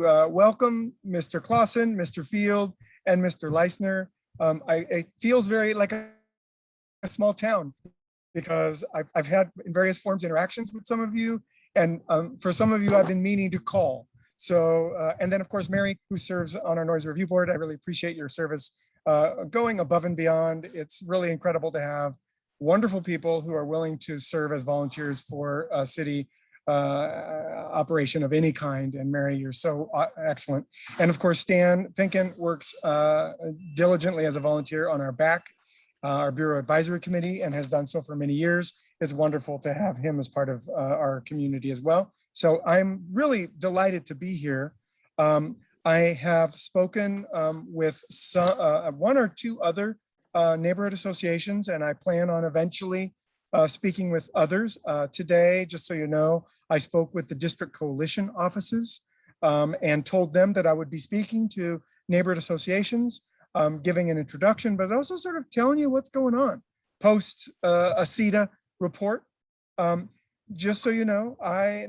welcome Mr. Clausen, Mr. Field, and Mr. Leistner. It feels very like a small town because I've had in various forms interactions with some of you, and for some of you I've been meaning to call. So, and then of course, Mary, who serves on our Noise Review Board, I really appreciate your service going above and beyond. It's really incredible to have wonderful people who are willing to serve as volunteers for a city operation of any kind. And Mary, you're so excellent. And of course, Stan Pinkin works diligently as a volunteer on our Bureau Advisory Committee, and has done so for many years. It's wonderful to have him as part of our community as well. So I'm really delighted to be here. I have spoken with one or two other neighborhood associations, and I plan on eventually speaking with others. Today, just so you know, I spoke with the district coalition offices and told them that I would be speaking to neighborhood associations, giving an introduction, but also sort of telling you what's going on post a CETA report. Just so you know,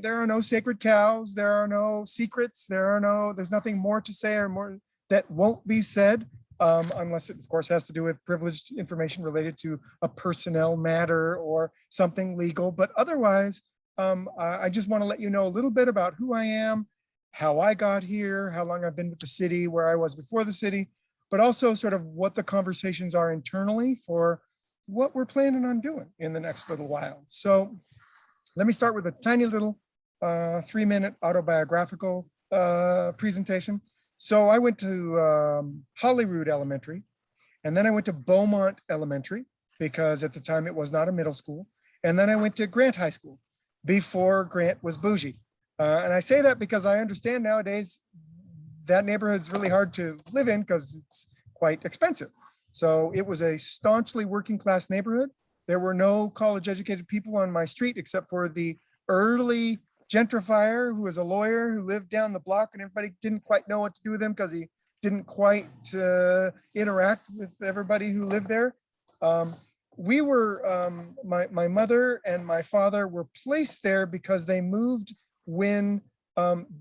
there are no sacred cows, there are no secrets, there's nothing more to say or more that won't be said. Unless it, of course, has to do with privileged information related to a personnel matter or something legal. But otherwise, I just want to let you know a little bit about who I am, how I got here, how long I've been with the city, where I was before the city, but also sort of what the conversations are internally for what we're planning on doing in the next little while. So let me start with a tiny little 3-minute autobiographical presentation. So I went to Holyrood Elementary, and then I went to Beaumont Elementary, because at the time it was not a middle school. And then I went to Grant High School before Grant was bougie. And I say that because I understand nowadays that neighborhood's really hard to live in because it's quite expensive. So it was a staunchly working class neighborhood. There were no college educated people on my street except for the early gentrifier who was a lawyer who lived down the block, and everybody didn't quite know what to do with him because he didn't quite interact with everybody who lived there. We were, my mother and my father were placed there because they moved when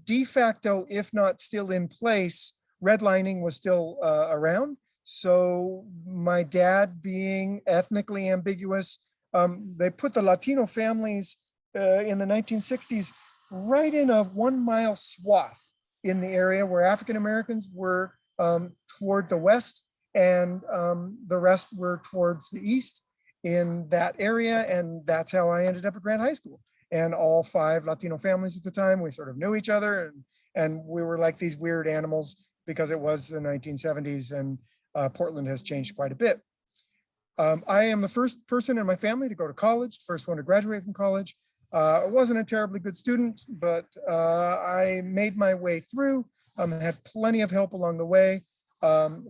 de facto, if not still in place, redlining was still around. So my dad, being ethnically ambiguous, they put the Latino families in the 1960s right in a 1-mile swath in the area where African Americans were toward the west, and the rest were towards the east in that area. And that's how I ended up at Grant High School. And all 5 Latino families at the time, we sort of knew each other, and we were like these weird animals because it was the 1970s, and Portland has changed quite a bit. I am the first person in my family to go to college, first one to graduate from college. I wasn't a terribly good student, but I made my way through. Had plenty of help along the way,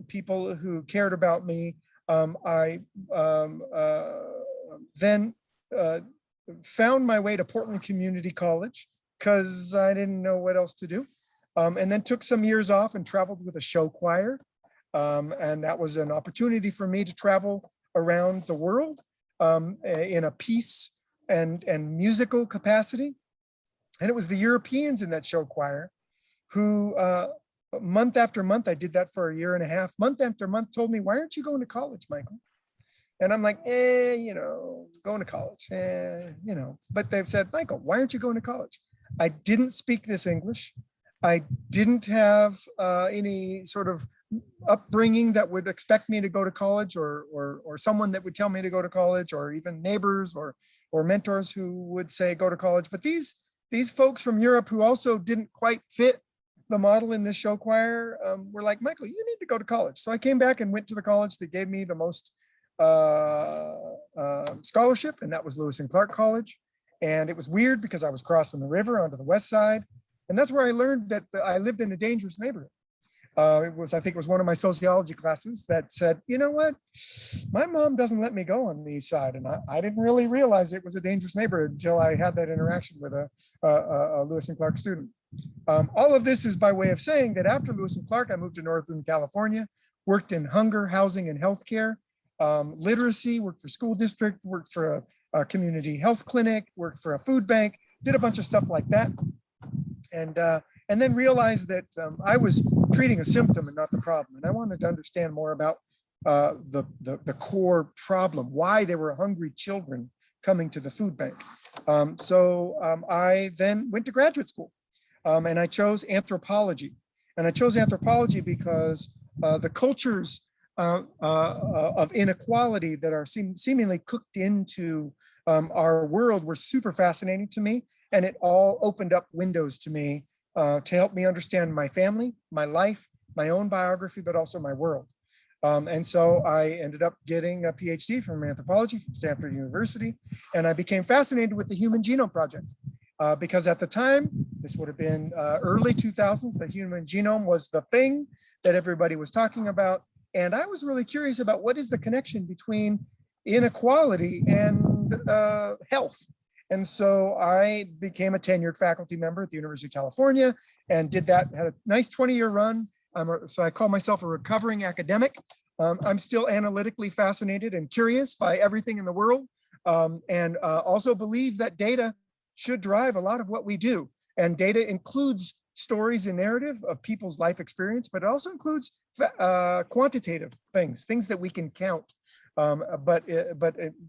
people who cared about me. I then found my way to Portland Community College because I didn't know what else to do. And then took some years off and traveled with a show choir. And that was an opportunity for me to travel around the world in a peace and musical capacity. And it was the Europeans in that show choir who month after month, I did that for a year and a half, month after month, told me, why aren't you going to college, Michael? And I'm like, going to college, but they've said, Michael, why aren't you going to college? I didn't speak this English. I didn't have any sort of upbringing that would expect me to go to college, or someone that would tell me to go to college, or even neighbors or mentors who would say, go to college. But these folks from Europe who also didn't quite fit the model in this show choir were like, Michael, you need to go to college. So I came back and went to the college that gave me the most scholarship, and that was Lewis and Clark College. And it was weird because I was crossing the river onto the west side. And that's where I learned that I lived in a dangerous neighborhood. I think it was one of my sociology classes that said, you know what, my mom doesn't let me go on the east side. And I didn't really realize it was a dangerous neighborhood until I had that interaction with a Lewis and Clark student. All of this is by way of saying that after Lewis and Clark, I moved to Northern California, worked in hunger, housing, and healthcare, literacy, worked for school district, worked for a community health clinic, worked for a food bank, did a bunch of stuff like that. And and then realized that I was treating a symptom and not the problem. And I wanted to understand more about the core problem, why there were hungry children coming to the food bank. I then went to graduate school, and I chose anthropology. And I chose anthropology because the cultures of inequality that are seemingly cooked into our world were super fascinating to me. And it all opened up windows to me to help me understand my family, my life, my own biography, but also my world. And so I ended up getting a PhD from anthropology from Stanford University, and I became fascinated with the Human Genome Project because at the time, this would have been early 2000s, the human genome was the thing that everybody was talking about. And I was really curious about what is the connection between inequality and health. And so I became a tenured faculty member at the University of California and did that, had a nice 20-year run. So I call myself a recovering academic. I'm still analytically fascinated and curious by everything in the world, and also believe that data should drive a lot of what we do. And data includes stories and narrative of people's life experience, but it also includes quantitative things that we can count. But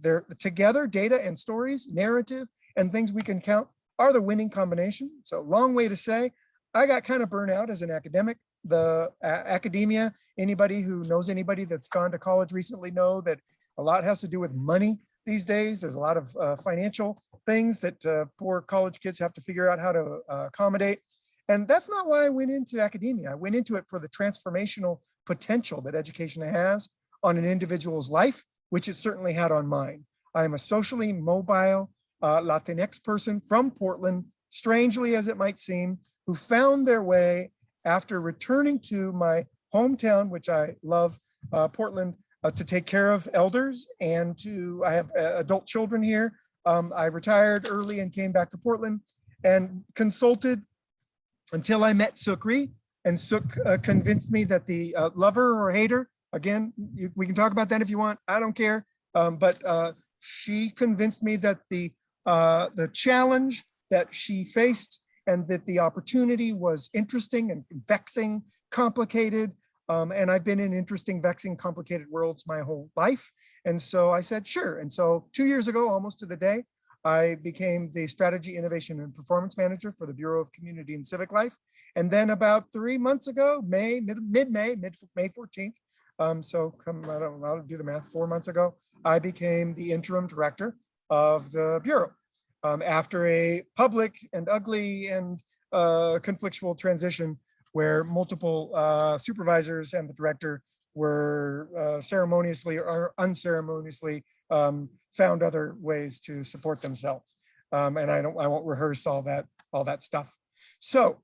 they're together, data and stories, narrative, and things we can count are the winning combination. It's a long way to say I got kind of burnt out as an academic. The academia, anybody who knows anybody that's gone to college recently know that a lot has to do with money these days. There's a lot of financial things that poor college kids have to figure out how to accommodate. And that's not why I went into academia. I went into it for the transformational potential that education has on an individual's life, which it certainly had on mine. I am a socially mobile Latinx person from Portland, strangely as it might seem, who found their way after returning to my hometown, which I love, Portland, to take care of elders and I have adult children here. I retired early and came back to Portland and consulted until I met Sukri, and Suk convinced me that the lover or hater, again, we can talk about that if you want, I don't care. But she convinced me that the challenge that she faced and that the opportunity was interesting and vexing, complicated. And I've been in interesting, vexing, complicated worlds my whole life. And so I said, sure. And so 2 years ago, almost to the day, I became the Strategy, Innovation, and Performance Manager for the Bureau of Community and Civic Life. And then about 3 months ago, May 14th, I'll do the math, 4 months ago, I became the interim director of the Bureau. After a public and ugly and conflictual transition where multiple supervisors and the director were ceremoniously or unceremoniously found other ways to support themselves. And I won't rehearse all that stuff. So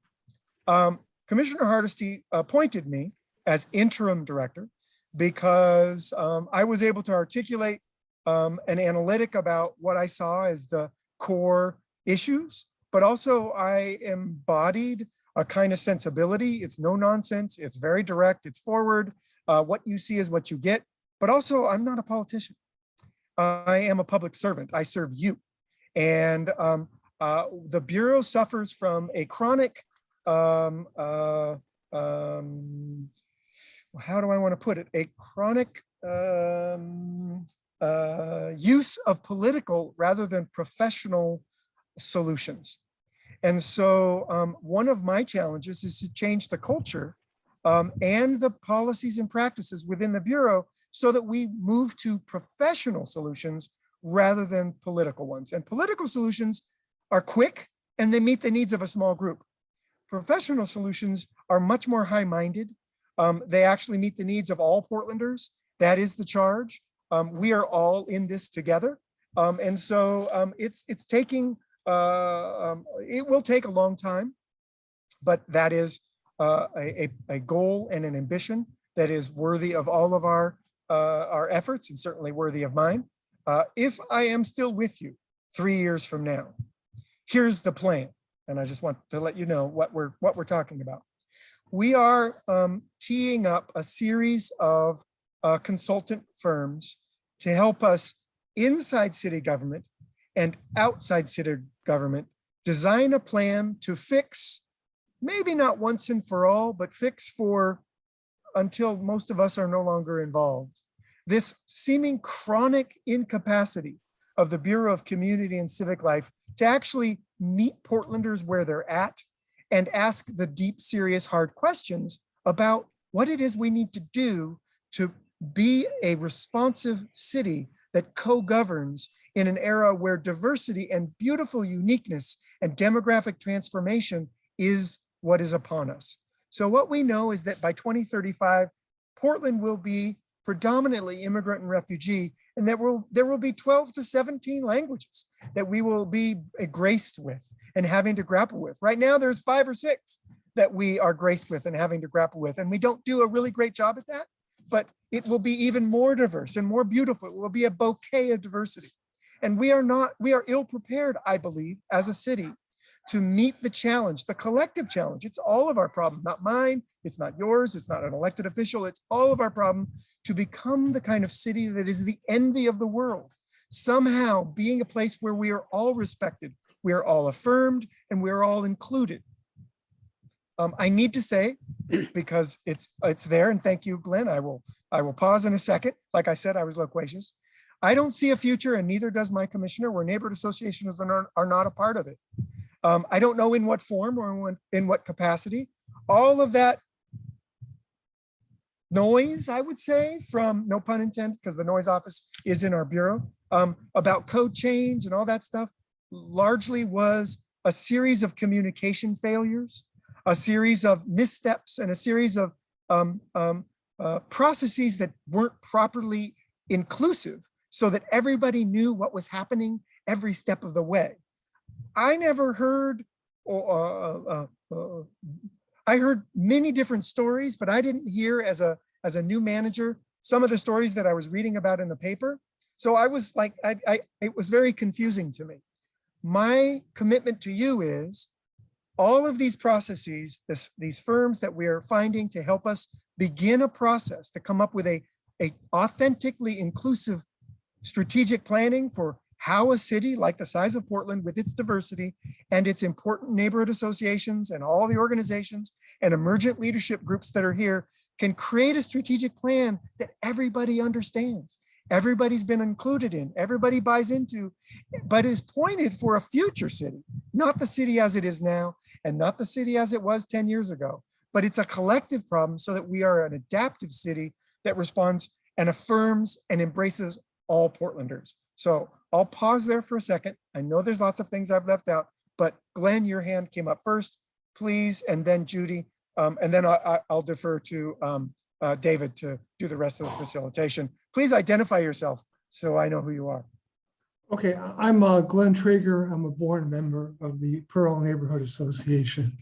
Commissioner Hardesty appointed me as interim director because I was able to articulate an analytic about what I saw as the core issues, but also I embodied a kind of sensibility. It's no nonsense. It's very direct. It's forward. What you see is what you get. But also, I'm not a politician. I am a public servant. I serve you. And the Bureau suffers from a chronic, how do I want to put it? A chronic use of political rather than professional solutions. And so one of my challenges is to change the culture and the policies and practices within the Bureau so that we move to professional solutions rather than political ones. And political solutions are quick and they meet the needs of a small group. Professional solutions are much more high-minded. They actually meet the needs of all Portlanders. That is the charge. We are all in this together. And so it's taking, it will take a long time, but that is a goal and an ambition that is worthy of all of our efforts and certainly worthy of mine. If I am still with you 3 years from now, here's the plan. And I just want to let you know what we're talking about. We are teeing up a series of consultant firms to help us inside city government and outside city government design a plan to fix maybe not once and for all, but fix for until most of us are no longer involved. This seeming chronic incapacity of the Bureau of Community and Civic Life to actually meet Portlanders where they're at and ask the deep, serious, hard questions about what it is we need to do to be a responsive city that co-governs in an era where diversity and beautiful uniqueness and demographic transformation is what is upon us. So what we know is that by 2035, Portland will be predominantly immigrant and refugee, and that there will be 12 to 17 languages that we will be graced with and having to grapple with. Right now, there's 5 or 6 that we are graced with and having to grapple with, and we don't do a really great job at that, but it will be even more diverse and more beautiful. It will be a bouquet of diversity. And we are ill prepared, I believe, as a city to meet the challenge, the collective challenge. It's all of our problem, not mine. It's not yours. It's not an elected official. It's all of our problem to become the kind of city that is the envy of the world. Somehow being a place where we are all respected, we are all affirmed, and we are all included. I need to say, because it's there, and thank you, Glenn. I will pause in a second. Like I said, I was loquacious. I don't see a future, and neither does my commissioner, where neighborhood associations are not a part of it. I don't know in what form or in what capacity. All of that noise, I would say, from, no pun intended, because the noise office is in our bureau, about code change and all that stuff, largely was a series of communication failures, a series of missteps, and a series of processes that weren't properly inclusive so that everybody knew what was happening every step of the way. I never heard, I heard many different stories, but I didn't hear as a new manager some of the stories that I was reading about in the paper. So I was like, it was very confusing to me. My commitment to you is all of these processes, these firms that we are finding to help us begin a process to come up with a authentically inclusive strategic planning for how a city like the size of Portland, with its diversity and its important neighborhood associations and all the organizations and emergent leadership groups that are here, can create a strategic plan that everybody understands, everybody's been included in, everybody buys into, but is pointed for a future city, not the city as it is now and not the city as it was 10 years ago, but it's a collective problem so that we are an adaptive city that responds and affirms and embraces all Portlanders. So I'll pause there for a second. I know there's lots of things I've left out, but Glenn, your hand came up first, please, and then Judy, and then I'll defer to David to do the rest of the facilitation. Please identify yourself so I know who you are. Okay, I'm Glenn Traeger. I'm a board member of the Pearl Neighborhood Association.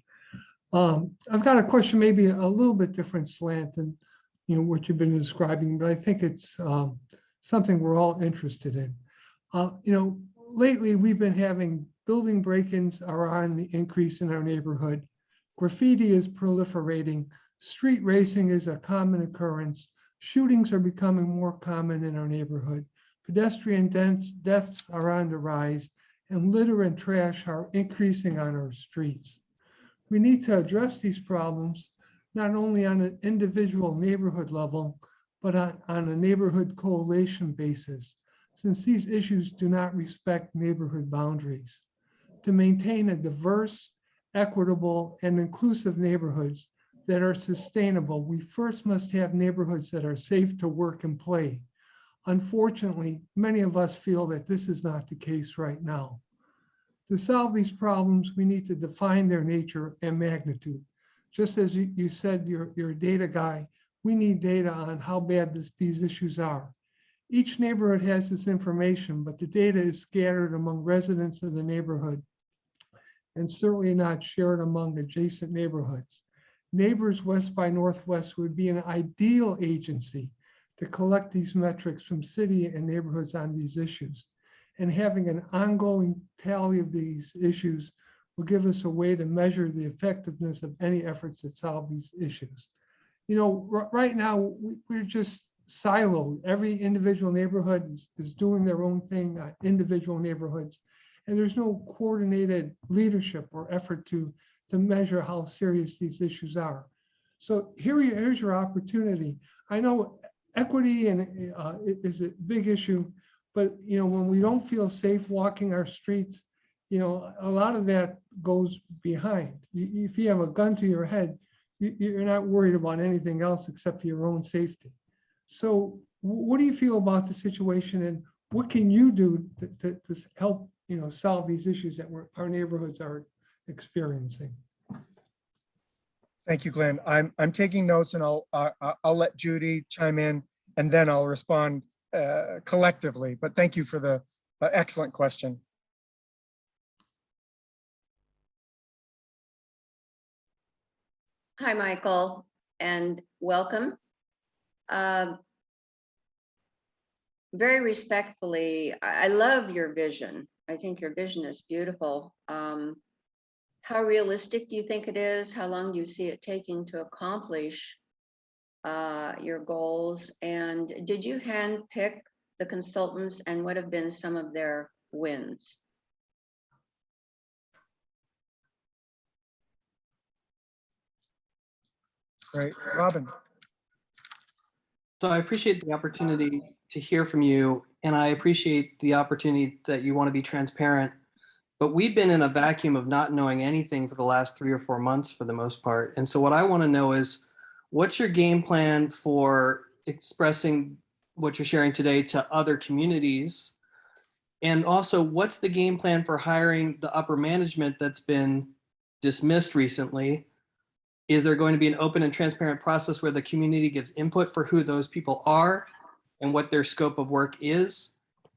I've got a question, maybe a little bit different slant than what you've been describing, but I think it's something we're all interested in. Lately we've been having building break-ins are on the increase in our neighborhood. Graffiti is proliferating. Street racing is a common occurrence. Shootings are becoming more common in our neighborhood. Pedestrian deaths are on the rise, and litter and trash are increasing on our streets. We need to address these problems, not only on an individual neighborhood level, but on a neighborhood coalition basis, since these issues do not respect neighborhood boundaries. To maintain a diverse, equitable, and inclusive neighborhoods that are sustainable, we first must have neighborhoods that are safe to work and play. Unfortunately, many of us feel that this is not the case right now. To solve these problems, we need to define their nature and magnitude. Just as you said, you're a data guy, we need data on how bad these issues are. Each neighborhood has this information, but the data is scattered among residents of the neighborhood and certainly not shared among adjacent neighborhoods. Neighbors West by Northwest would be an ideal agency to collect these metrics from city and neighborhoods on these issues. And having an ongoing tally of these issues will give us a way to measure the effectiveness of any efforts that solve these issues. Right now, we're just siloed. Every individual neighborhood is doing their own thing, individual neighborhoods, and there's no coordinated leadership or effort to to measure how serious these issues are. So here's your opportunity. I know equity and is a big issue, but when we don't feel safe walking our streets, a lot of that goes behind. If you have a gun to your head, you're not worried about anything else except for your own safety. So what do you feel about the situation, and what can you do to help solve these issues that our neighborhoods are experiencing? Thank you, Glenn. I'm taking notes, and I'll let Judie chime in, and then I'll respond collectively. But thank you for the excellent question. Hi, Michael, and welcome. Very respectfully, I love your vision. I think your vision is beautiful. How realistic do you think it is? How long do you see it taking to accomplish your goals? And did you handpick the consultants, and what have been some of their wins? Great, Robin. So I appreciate the opportunity to hear from you, and I appreciate the opportunity that you want to be transparent. But we've been in a vacuum of not knowing anything for the last 3 or 4 months for the most part. And so what I want to know is, what's your game plan for expressing what you're sharing today to other communities? And also, what's the game plan for hiring the upper management that's been dismissed recently? Is there going to be an open and transparent process where the community gives input for who those people are and what their scope of work is?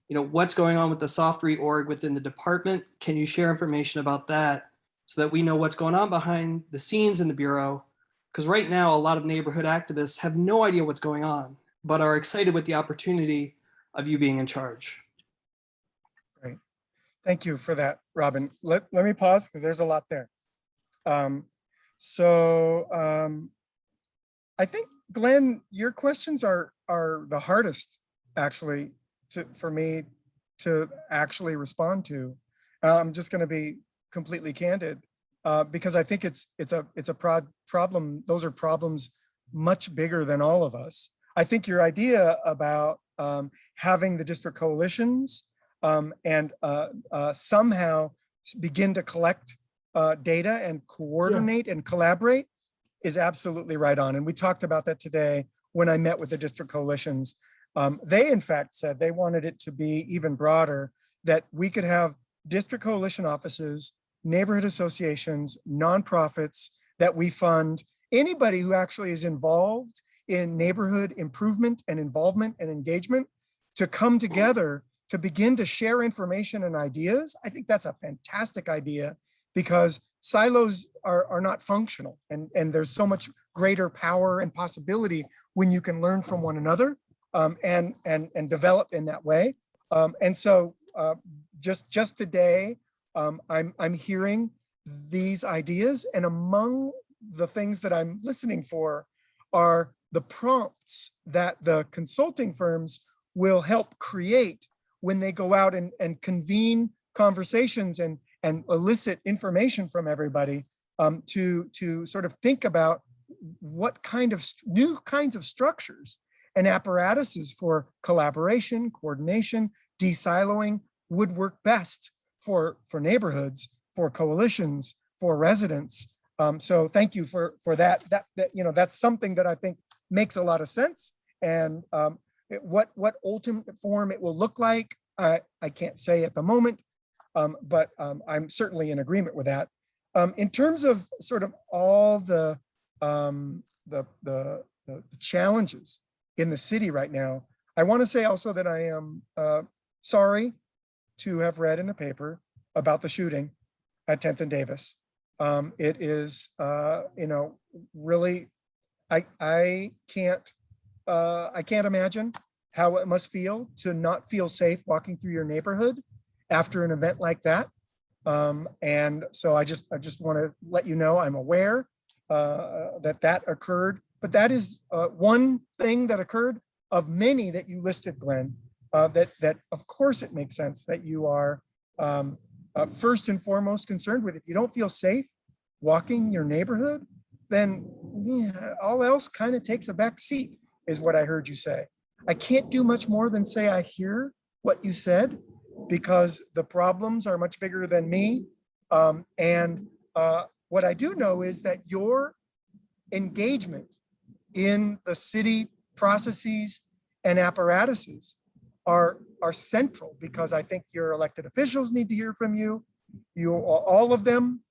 What's going on with the soft reorg within the department? Can you share information about that so that we know what's going on behind the scenes in the Bureau? Because right now, a lot of neighborhood activists have no idea what's going on, but are excited with the opportunity of you being in charge. Great. Thank you for that, Robin. Let me pause because there's a lot there. I think, Glenn, your questions are the hardest, actually, for me to actually respond to. I'm just going to be completely candid because I think it's a problem. Those are problems much bigger than all of us. I think your idea about having the district coalitions and somehow begin to collect data and coordinate and collaborate is absolutely right on. And we talked about that today when I met with the district coalitions. They in fact said they wanted it to be even broader, that we could have district coalition offices, neighborhood associations, nonprofits that we fund, anybody who actually is involved in neighborhood improvement and involvement and engagement, to come together to begin to share information and ideas. I think that's a fantastic idea, because silos are not functional, and there's so much greater power and possibility when you can learn from one another and develop in that way. And so just today, I'm hearing these ideas, and among the things that I'm listening for are the prompts that the consulting firms will help create when they go out and convene conversations and elicit information from everybody, to sort of think about what kind of new kinds of structures and apparatuses for collaboration, coordination, de-siloing would work best for neighborhoods, for coalitions, for residents. So thank you for that. That's something that I think makes a lot of sense. And what ultimate form it will look like, I can't say at the moment. But I'm certainly in agreement with that. In terms of sort of all the challenges in the city right now, I want to say also that I am sorry to have read in the paper about the shooting at 10th and Davis. It is, really, I can't imagine how it must feel to not feel safe walking through your neighborhood after an event like that. And so I just want to let you know I'm aware that occurred, but that is one thing that occurred of many that you listed, Glenn, that of course it makes sense that you are first and foremost concerned with. If you don't feel safe, walking your neighborhood, then yeah, all else kind of takes a back seat, is what I heard you say. I can't do much more than say I hear what you said, because the problems are much bigger than me. What I do know is that your engagement in the city processes and apparatuses are central, because I think your elected officials need to hear from you. All of them,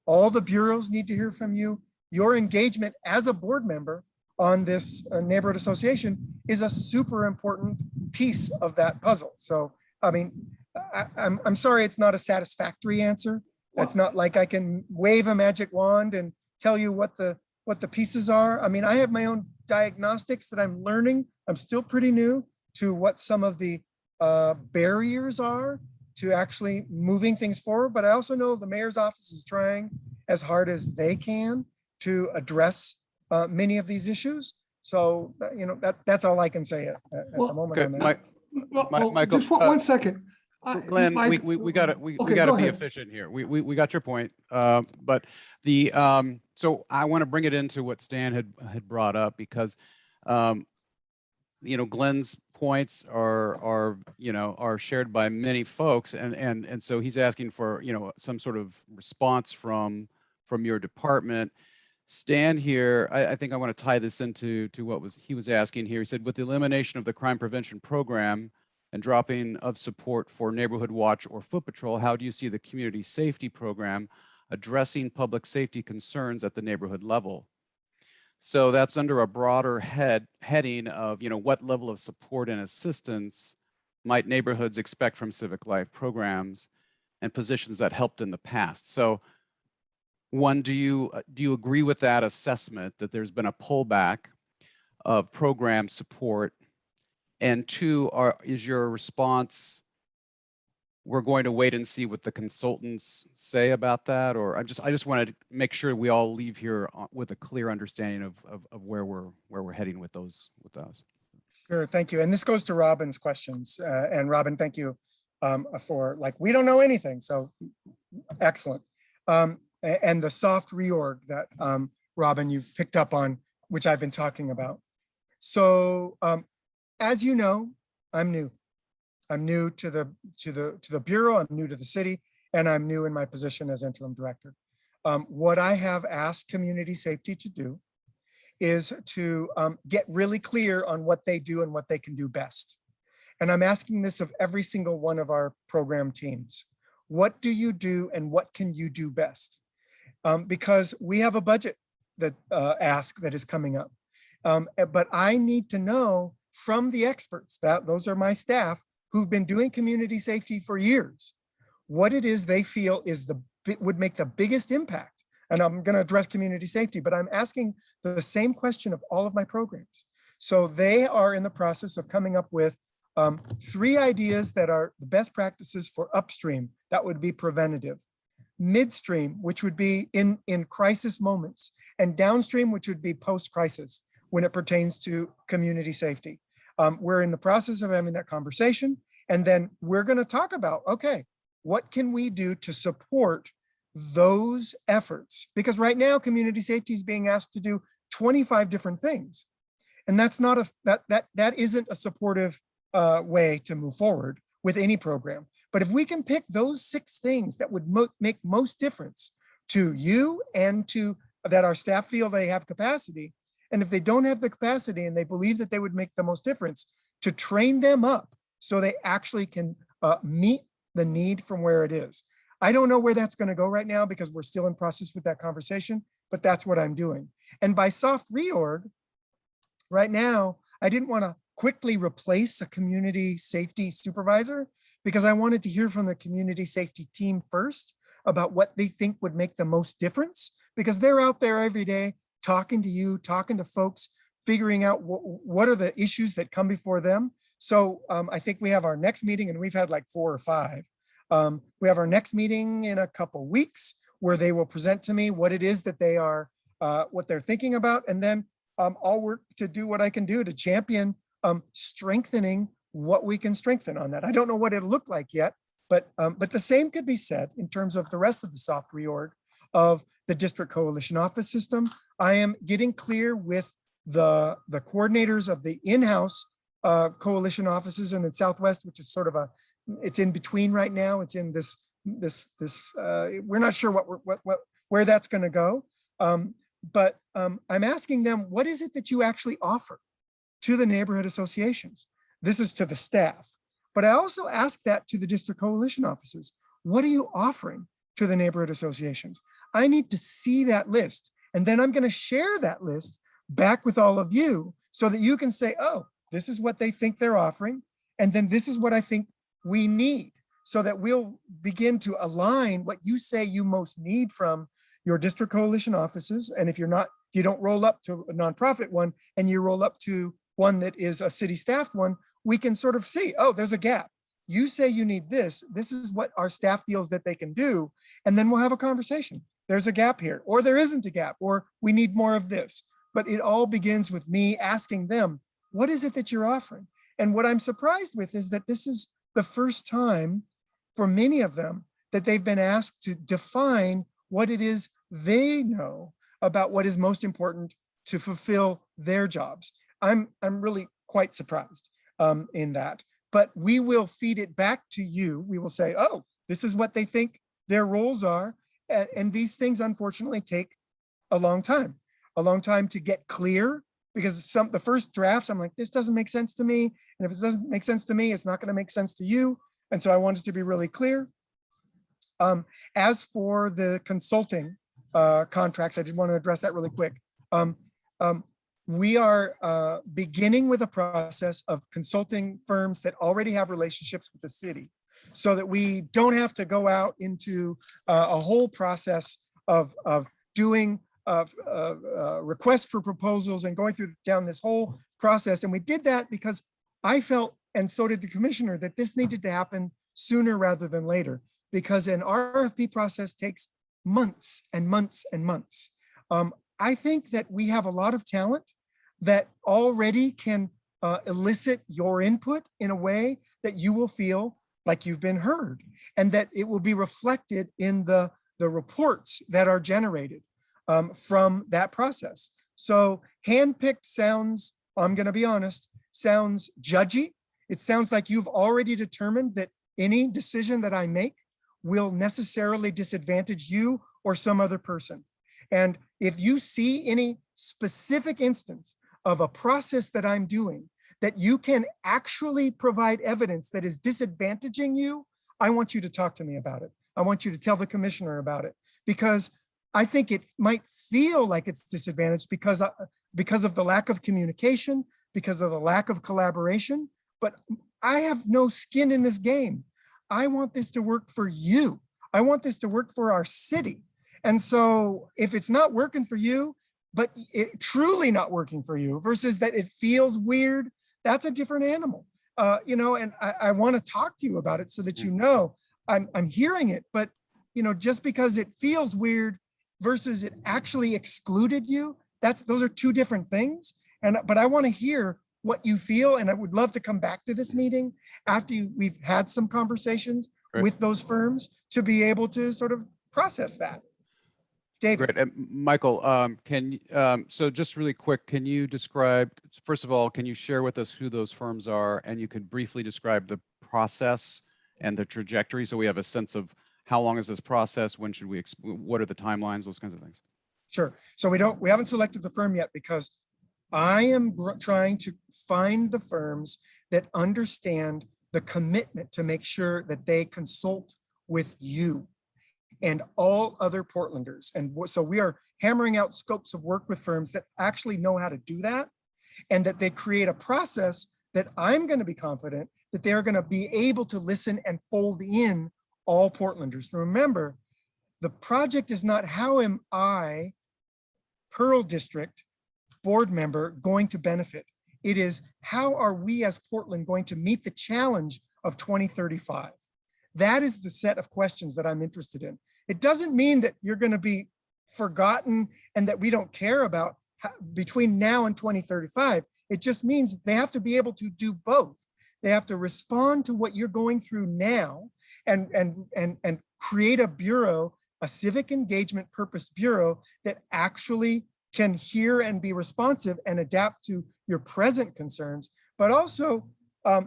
all the bureaus need to hear from you. Your engagement as a board member on this neighborhood association is a super important piece of that puzzle. So, I mean, I'm sorry, it's not a satisfactory answer. It's not like I can wave a magic wand and tell you what the pieces are. I mean, I have my own diagnostics that I'm learning. I'm still pretty new to what some of the barriers are to actually moving things forward. But I also know the mayor's office is trying as hard as they can to address many of these issues. So, you know, that's all I can say at the moment. Okay, On that. Michael, Just one second. Glenn, Mike- we gotta Okay, be go ahead. efficient here. We got your point. But the, so I want to bring it into what Stan had brought up, because, you know, Glenn's points are shared by many folks. And so he's asking for, you know, some sort of response from your department. Stan here, I think I want to tie this into what he was asking here. He said, with the elimination of the crime prevention program and dropping of support for Neighborhood Watch or Foot Patrol, how do you see the community safety program addressing public safety concerns at the neighborhood level? So that's under a broader heading of, you know, what level of support and assistance might neighborhoods expect from civic life programs and positions that helped in the past? So one, do you agree with that assessment that there's been a pullback of program support? And two, is your response, we're going to wait and see what the consultants say about that? Or I just wanted to make sure we all leave here with a clear understanding of where we're heading with those. Sure, thank you. And this goes to Robin's questions. And Robin, thank you for, like, we don't know anything. So excellent. And the soft reorg that Robin, you've picked up on, which I've been talking about. So as you know, I'm new. I'm new to the Bureau, I'm new to the city, and I'm new in my position as interim director. What I have asked community safety to do is to get really clear on what they do and what they can do best. And I'm asking this of every single one of our program teams. What do you do and what can you do best? Because we have a budget that ask that is coming up. But I need to know from the experts, those are my staff who've been doing community safety for years, what it is they feel is would make the biggest impact. And I'm going to address community safety, but I'm asking the same question of all of my programs. So they are in the process of coming up with 3 ideas that are the best practices for upstream, that would be preventative, midstream, which would be in crisis moments, and downstream, which would be post-crisis when it pertains to community safety. We're in the process of having that conversation, and then we're going to talk about, okay, what can we do to support those efforts? Because right now, community safety is being asked to do 25 different things, and that's not that isn't a supportive way to move forward with any program. But if we can pick those 6 things that would make most difference to you and to that our staff feel they have capacity, and if they don't have the capacity and they believe that they would make the most difference, to train them up so they actually can meet the need from where it is. I don't know where that's going to go right now because we're still in process with that conversation, but that's what I'm doing. And by soft reorg, right now, I didn't want to quickly replace a community safety supervisor because I wanted to hear from the community safety team first about what they think would make the most difference, because they're out there every day talking to you, talking to folks, figuring out what are the issues that come before them. So I think we have our next meeting, and we've had like 4 or 5. We have our next meeting in a couple weeks where they will present to me what it is that they are, what they're thinking about. And then I'll work to do what I can do to champion strengthening what we can strengthen on that. I don't know what it'll look like yet, but the same could be said in terms of the rest of the soft reorg of the district coalition office system. I am getting clear with the coordinators of the in-house coalition offices in the Southwest, which is sort of it's in between right now. It's in this we're not sure where that's going to go. But I'm asking them, what is it that you actually offer to the neighborhood associations? This is to the staff, but I also ask that to the district coalition offices. What are you offering to the neighborhood associations? I need to see that list, and then I'm going to share that list back with all of you so that you can say, oh, this is what they think they're offering, and then this is what I think we need, so that we'll begin to align what you say you most need from your district coalition offices. And if you don't roll up to a nonprofit one and you roll up to one that is a city staffed one, we can sort of see, oh, there's a gap. You say you need this. This is what our staff feels that they can do. And then we'll have a conversation. There's a gap here, or there isn't a gap, or we need more of this. But it all begins with me asking them, what is it that you're offering? And what I'm surprised with is that this is the first time for many of them that they've been asked to define what it is they know about what is most important to fulfill their jobs. I'm really quite surprised in that, but we will feed it back to you. We will say, oh, this is what they think their roles are. And these things unfortunately take a long time to get clear, because the first drafts, I'm like, this doesn't make sense to me. And if it doesn't make sense to me, it's not going to make sense to you. And so I wanted to be really clear. As for the consulting contracts, I just want to address that really quick. We are beginning with a process of consulting firms that already have relationships with the city, so that we don't have to go out into a whole process of doing requests for proposals and going down this whole process. And we did that because I felt, and so did the commissioner, that this needed to happen sooner rather than later, because an RFP process takes months and months and months. I think that we have a lot of talent that already can elicit your input in a way that you will feel like you've been heard, and that it will be reflected in the reports that are generated from that process. So handpicked sounds, I'm going to be honest, sounds judgy. It sounds like you've already determined that any decision that I make will necessarily disadvantage you or some other person. And if you see any specific instance of a process that I'm doing that you can actually provide evidence that is disadvantaging you, I want you to talk to me about it. I want you to tell the commissioner about it, because I think it might feel like it's disadvantaged because of the lack of communication, because of the lack of collaboration, but I have no skin in this game. I want this to work for you. I want this to work for our city. And so if it's not working for you, but it truly not working for you, versus that it feels weird, that's a different animal. And I want to talk to you about it so that you know I'm hearing it. But just because it feels weird versus it actually excluded you, those are two different things. But I want to hear what you feel, and I would love to come back to this meeting after we've had some conversations with those firms to be able to sort of process that. David. Great. Michael, so just really quick, can you describe, first of all, can you share with us who those firms are, and you could briefly describe the process and the trajectory, so we have a sense of how long is this process, when should we, what are the timelines, those kinds of things? Sure. So we haven't selected the firm yet, because I am trying to find the firms that understand the commitment to make sure that they consult with you and all other Portlanders. And so we are hammering out scopes of work with firms that actually know how to do that, and that they create a process that I'm going to be confident that they're going to be able to listen and fold in all Portlanders. Remember, the project is not how am I, Pearl District board member, going to benefit. It is how are we as Portland going to meet the challenge of 2035? That is the set of questions that I'm interested in. It doesn't mean that you're going to be forgotten and that we don't care about between now and 2035. It just means they have to be able to do both. They have to respond to what you're going through now and create a bureau a civic engagement purpose bureau that actually can hear and be responsive and adapt to your present concerns, but also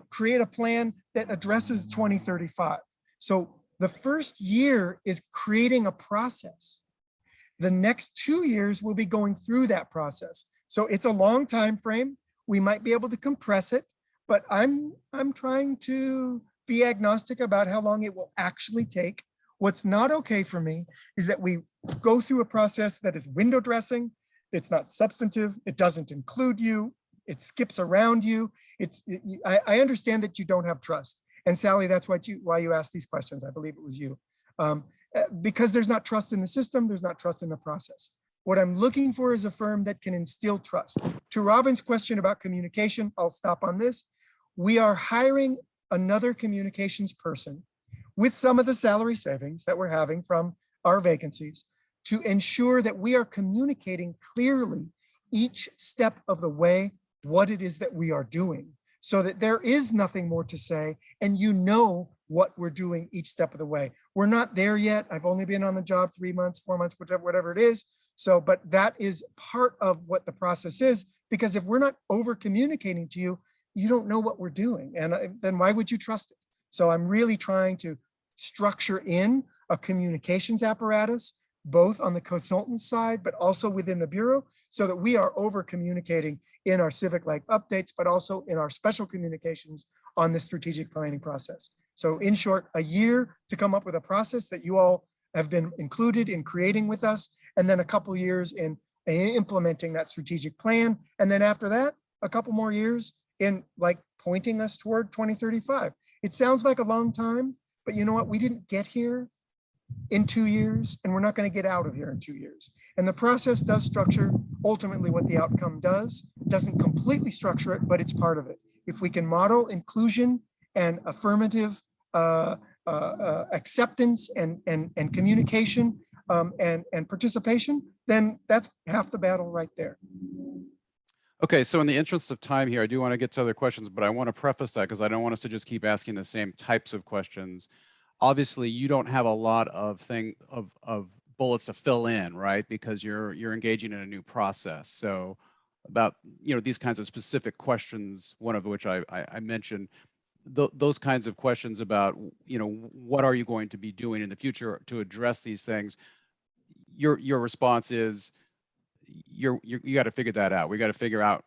create a plan that addresses 2035. So the first year is creating a process. The next 2 years will be going through that process. So it's a long time frame. We might be able to compress it, but I'm trying to be agnostic about how long it will actually take. What's not okay for me is that we go through a process that is window dressing. It's not substantive. It doesn't include you. It skips around you. I understand that you don't have trust. And Sally, that's why you asked these questions. I believe it was you. Because there's not trust in the system, there's not trust in the process. What I'm looking for is a firm that can instill trust. To Robin's question about communication, I'll stop on this. We are hiring another communications person with some of the salary savings that we're having from our vacancies to ensure that we are communicating clearly each step of the way what it is that we are doing, so that there is nothing more to say and you know what we're doing each step of the way. We're not there yet. I've only been on the job 3 months, 4 months, whatever it is. So, but that is part of what the process is, because if we're not over communicating to you, you don't know what we're doing. And then why would you trust it? So I'm really trying to structure in a communications apparatus, both on the consultant side, but also within the Bureau, so that we are over communicating in our civic life updates, but also in our special communications on the strategic planning process. So in short, a year to come up with a process that you all have been included in creating with us, and then a couple years in implementing that strategic plan. And then after that, a couple more years in like pointing us toward 2035. It sounds like a long time, but you know what? We didn't get here in 2 years, and we're not going to get out of here in 2 years. And the process does structure ultimately what the outcome does. It doesn't completely structure it, but it's part of it. If we can model inclusion and affirmative acceptance and communication and participation, then that's half the battle right there. Okay, so in the interest of time here, I do want to get to other questions, but I want to preface that because I don't want us to just keep asking the same types of questions. Obviously, you don't have a lot of bullets to fill in, right? Because you're engaging in a new process. So about these kinds of specific questions, one of which I mentioned, those kinds of questions about what are you going to be doing in the future to address these things. Your response is you got to figure that out. We got to figure out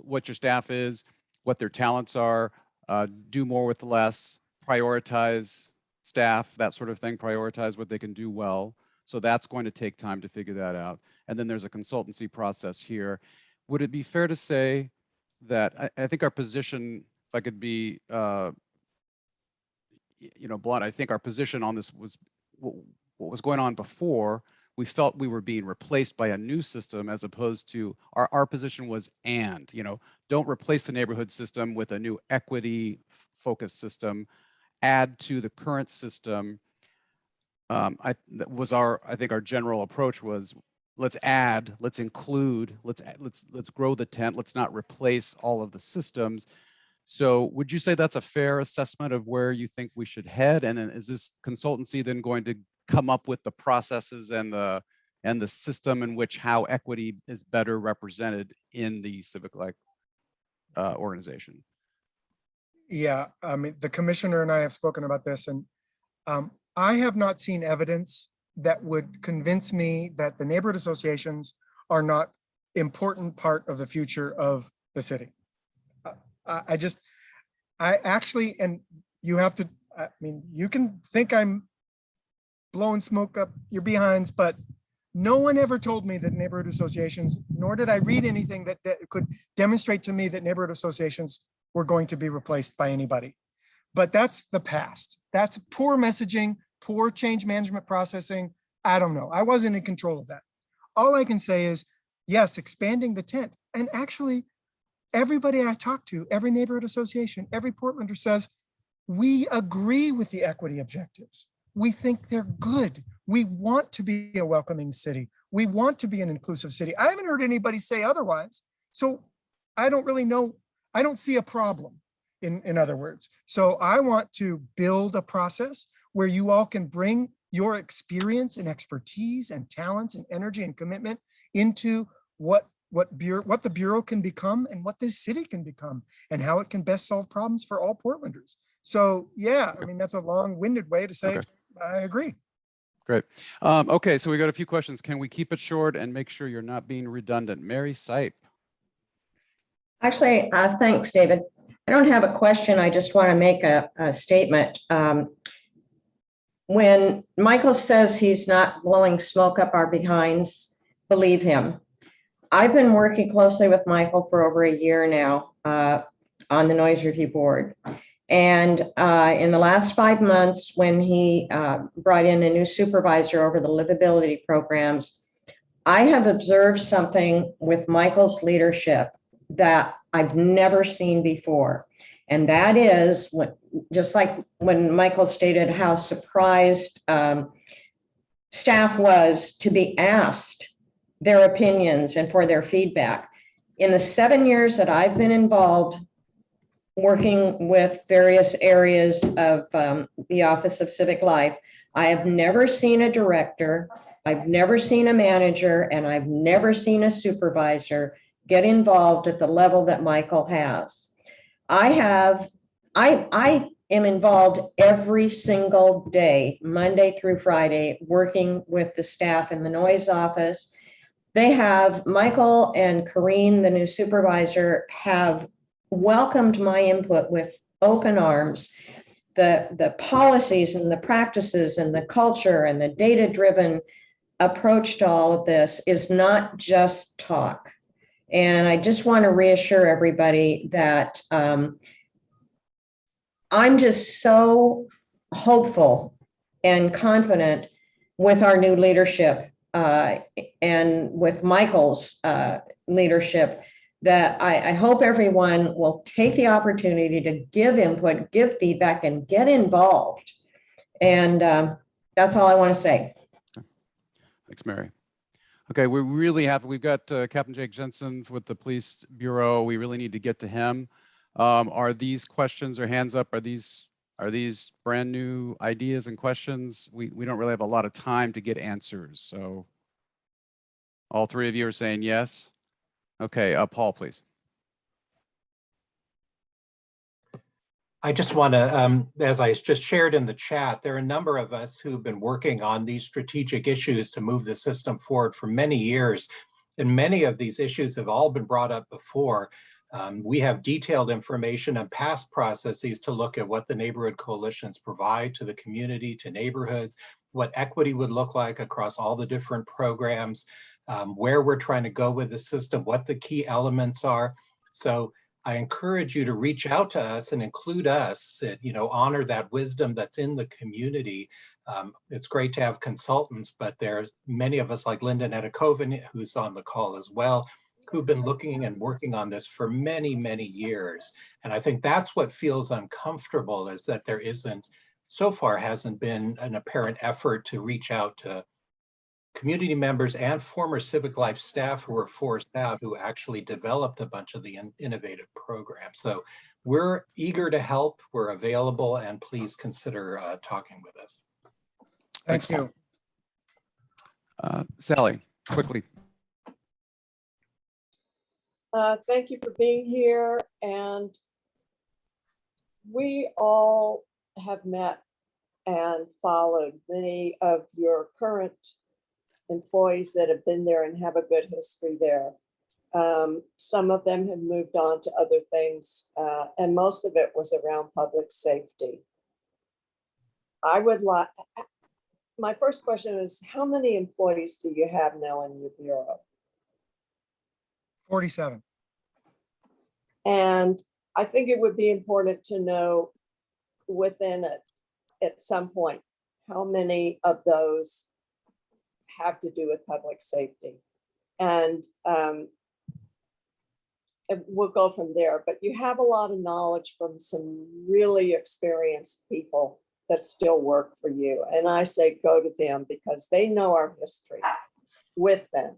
what your staff is, what their talents are, do more with less, prioritize staff, that sort of thing, prioritize what they can do well. So that's going to take time to figure that out. And then there's a consultancy process here. Would it be fair to say that I think our position, if I could be blunt, I think our position on this was what was going on before. We felt we were being replaced by a new system, as opposed to our position was don't replace the neighborhood system with a new equity focused system, add to the current system. I think our general approach was, let's add, let's include, let's grow the tent, let's not replace all of the systems. So would you say that's a fair assessment of where you think we should head? And then is this consultancy then going to come up with the processes and the system in which how equity is better represented in the civic life organization? Yeah, I mean, the commissioner and I have spoken about this, and I have not seen evidence that would convince me that the neighborhood associations are not important part of the future of the city. I actually, and you have to, I mean, you can think I'm blowing smoke up your behinds, but no one ever told me that neighborhood associations, nor did I read anything that could demonstrate to me that neighborhood associations were going to be replaced by anybody. But that's the past. That's poor messaging, poor change management processing. I don't know. I wasn't in control of that. All I can say is, yes, expanding the tent. And actually, everybody I talk to, every neighborhood association, every Portlander says, we agree with the equity objectives. We think they're good. We want to be a welcoming city. We want to be an inclusive city. I haven't heard anybody say otherwise. So I don't really know. I don't see a problem, in other words. So I want to build a process where you all can bring your experience and expertise and talents and energy and commitment into what the Bureau can become and what this city can become and how it can best solve problems for all Portlanders. So yeah, I mean, that's a long-winded way to say, Okay. I agree. Great. Okay, so we got a few questions. Can we keep it short and make sure you're not being redundant? Mary Sipe. Actually, thanks, David. I don't have a question. I just want to make a statement. When Michael says he's not blowing smoke up our behinds, believe him. I've been working closely with Michael for over a year now on the Noise Review Board. And in the last 5 months, when he brought in a new supervisor over the livability programs, I have observed something with Michael's leadership that I've never seen before. And that is, just like when Michael stated how surprised staff was to be asked their opinions and for their feedback. In the 7 years that I've been involved working with various areas of the Office of Civic Life, I have never seen a director, I've never seen a manager, and I've never seen a supervisor get involved at the level that Michael has. I am involved every single day, Monday through Friday, working with the staff in the noise office. They have, Michael and Corrine, the new supervisor, have welcomed my input with open arms. The policies and the practices and the culture and the data-driven approach to all of this is not just talk. And I just want to reassure everybody that I'm just so hopeful and confident with our new leadership and with Michael's leadership that I hope everyone will take the opportunity to give input, give feedback, and get involved. And that's all I want to say. Thanks, Mary. Okay, we really have, we've got Captain Jake Jensen with the Police Bureau. We really need to get to him. Are these questions or hands up, are these brand new ideas and questions? We don't really have a lot of time to get answers. So all three of you are saying yes. Okay, Paul, please. I just want to, as I just shared in the chat, there are a number of us who've been working on these strategic issues to move the system forward for many years. And many of these issues have all been brought up before. We have detailed information and past processes to look at what the neighborhood coalitions provide to the community, to neighborhoods, what equity would look like across all the different programs, where we're trying to go with the system, what the key elements are. So I encourage you to reach out to us and include us, honor that wisdom that's in the community. It's great to have consultants, but there's many of us like Linda Netakoven, who's on the call as well, who've been looking and working on this for many, many years. And I think that's what feels uncomfortable, is that there so far hasn't been an apparent effort to reach out to community members and former Civic Life staff who were forced out, who actually developed a bunch of the innovative programs. So we're eager to help, we're available, and please consider talking with us. Thank you. Sally, quickly. Thank you for being here. And we all have met and followed many of your current employees that have been there and have a good history there. Some of them have moved on to other things, and most of it was around public safety. My first question is, how many employees do you have now in your bureau? 47. And I think it would be important to know within it, at some point, how many of those have to do with public safety. And we'll go from there, but you have a lot of knowledge from some really experienced people that still work for you. And I say go to them because they know our history with them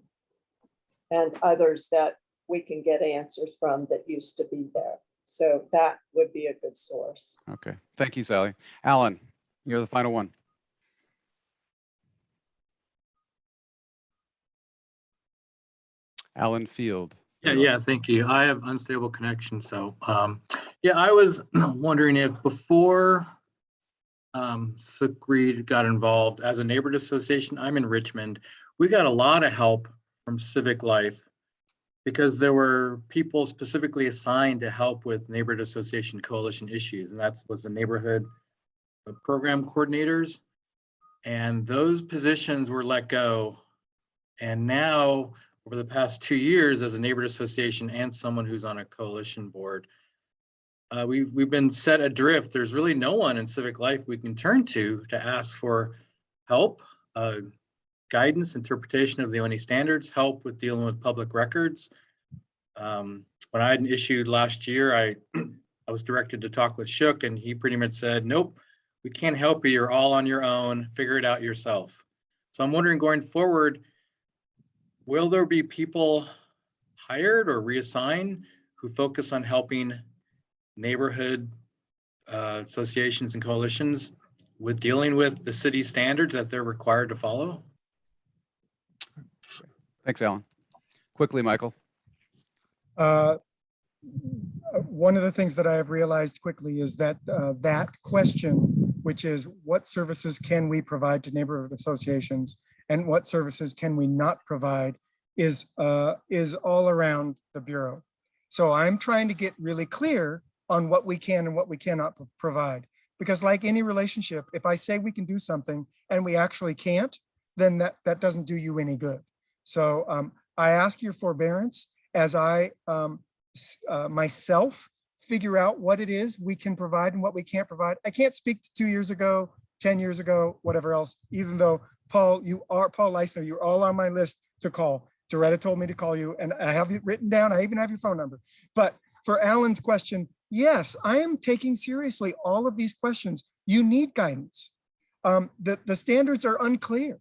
and others that we can get answers from that used to be there. So that would be a good source. Okay, thank you, Sally. Alan, you're the final one. Alan Field. Yeah, thank you. I have unstable connection, so yeah, I was wondering if before Civic got involved as a neighborhood association, I'm in Richmond, we got a lot of help from Civic Life because there were people specifically assigned to help with neighborhood association coalition issues, and that was the neighborhood program coordinators. And those positions were let go. And now, over the past 2 years, as a neighborhood association and someone who's on a coalition board, we've been set adrift. There's really no one in Civic Life we can turn to ask for help, guidance, interpretation of the ONE standards, help with dealing with public records. When I had an issue last year, I was directed to talk with Shook, and he pretty much said, nope, we can't help you. You're all on your own. Figure it out yourself. So I'm wondering, going forward, will there be people hired or reassigned who focus on helping neighborhood associations and coalitions with dealing with the city standards that they're required to follow? Thanks, Alan. Quickly, Michael. One of the things that I have realized quickly is that that question, which is what services can we provide to neighborhood associations and what services can we not provide, is all around the Bureau. So I'm trying to get really clear on what we can and what we cannot provide. Because like any relationship, if I say we can do something and we actually can't, then that doesn't do you any good. So I ask your forbearance as I myself figure out what it is we can provide and what we can't provide. I can't speak to 2 years ago, 10 years ago, whatever else, even though Paul Leistner, you're all on my list to call. Doretta told me to call you and I have it written down. I even have your phone number. But for Alan's question, yes, I am taking seriously all of these questions. You need guidance. The standards are unclear.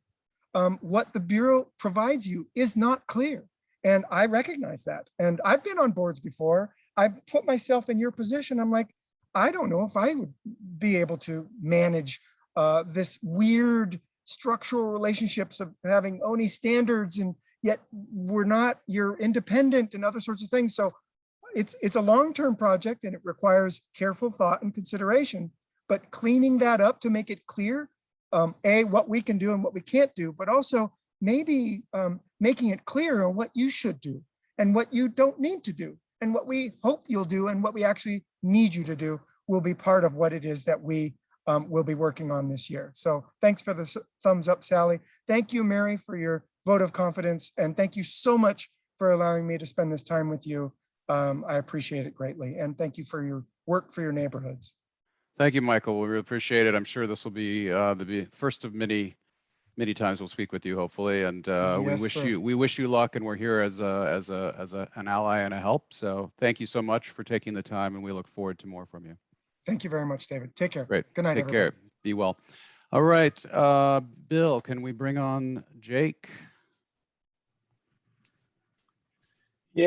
What the Bureau provides you is not clear. And I recognize that. And I've been on boards before. I've put myself in your position. I'm like, I don't know if I would be able to manage this weird structural relationships of having ONE standards and yet you're independent and other sorts of things. So it's a long-term project and it requires careful thought and consideration, but cleaning that up to make it clear, what we can do and what we can't do, but also maybe making it clear on what you should do and what you don't need to do and what we hope you'll do and what we actually need you to do will be part of what it is that we will be working on this year. So thanks for the thumbs up, Sally. Thank you, Mary, for your vote of confidence. And thank you so much for allowing me to spend this time with you. I appreciate it greatly. And thank you for your work for your neighborhoods. Thank you, Michael. We really appreciate it. I'm sure this will be the first of many times we'll speak with you, hopefully. And Yes, we wish you luck, and we're here as an ally and a help. So thank you so much for taking the time, and we look forward to more from you. Thank you very much, David. Take care. Great. Good night, Take everybody. care. Be well. All right, Bill, can we bring on Jake?